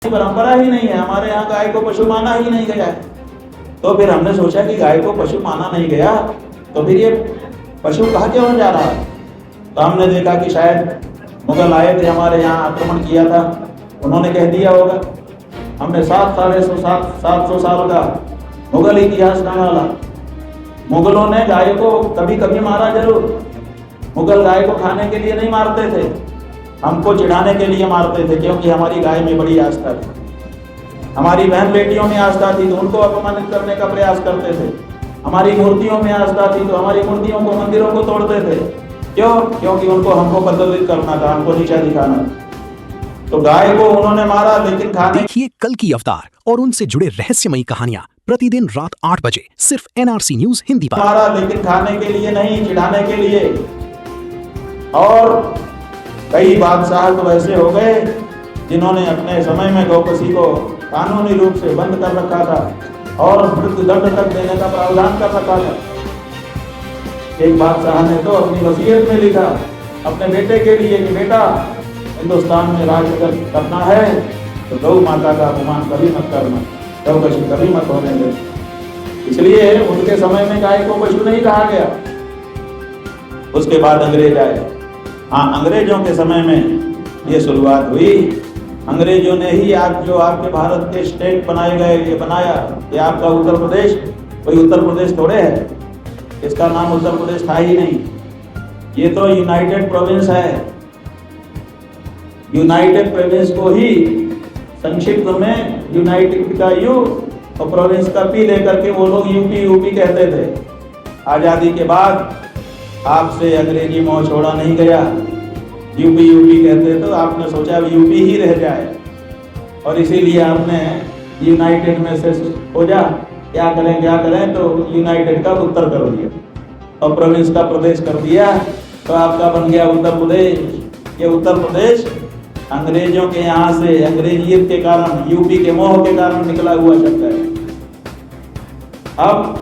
परंपरा ही नहीं है, हमारे यहाँ गाय को पशु माना ही नहीं गया है। तो फिर हमने सोचा कि गाय को पशु माना नहीं गया तो फिर ये पशु कहाँ क्यों जा रहा है। तो हमने देखा कि शायद मुगल आए थे हमारे यहाँ, आक्रमण किया था, उन्होंने कह दिया होगा। हमने 700 साल का मुगल इतिहास डाला। मुगलों ने गाय को कभी कभी मारा जरूर, मुगल गाय को खाने के लिए नहीं मारते थे, हमको चिढ़ाने के लिए मारते थे, क्योंकि हमारी गाय में बड़ी आस्था थी, हमारी बहन बेटियों में आस्था थी तो उनको अपमानित करने का प्रयास करते थे, हमारी मूर्तियों में आस्था थी तो हमारी मूर्तियों को, मंदिरों को तोड़ते थे। क्यों? क्योंकि उनको हमको प्रज्वलित करना था, हमको नीचा दिखाना था। तो गाय को उन्होंने मारा, लेकिन खाने। देखिए कल की अवतार और उनसे जुड़े रहस्यमयी कहानियां प्रतिदिन रात 8 बजे सिर्फ NRC न्यूज हिंदी पर। मारा लेकिन खाने के लिए नहीं, चिढ़ाने के लिए। और कई बादशाह तो ऐसे हो गए जिन्होंने अपने समय में गौकसी को कानूनी रूप से बंद कर रखा था और मृत्यु दंड तक देने का प्रावधान कर रखा था। एक बादशाह ने तो अपनी वसीयत में लिखा अपने बेटे के लिए कि बेटा, हिंदुस्तान में राज अगर करना है तो गौ माता का अपमान कभी मत करना, गौकशी कभी मत होने दे। इसलिए उनके समय में गाय को पशु नहीं कहा गया। उसके बाद अंग्रेज आए। हाँ, अंग्रेजों के समय में ये शुरुआत हुई। अंग्रेजों ने ही आज जो आपके भारत के स्टेट बनाए गए, ये बनाया, ये आपका उत्तर प्रदेश कोई उत्तर प्रदेश थोड़े है, इसका नाम उत्तर प्रदेश था ही नहीं, ये तो यूनाइटेड प्रोविंस है। यूनाइटेड प्रोविंस को ही संक्षिप्त में यूनाइटेड का यू और प्रोविंस का पी लेकर के वो लोग यूपी कहते थे। आजादी के बाद आपसे अंग्रेजी मोह छोड़ा नहीं गया, यूपी कहते तो आपने सोचा अब यूपी ही रह जाए, और इसीलिए आपने यूनाइटेड में से खोजा क्या करें तो यूनाइटेड का उत्तर कर दिया और प्रोविंस का प्रदेश कर दिया, तो आपका बन गया उत्तर प्रदेश। ये उत्तर प्रदेश अंग्रेजों के यहाँ से, अंग्रेजियत के कारण, यूपी के मोह के कारण निकला हुआ शब्द है। अब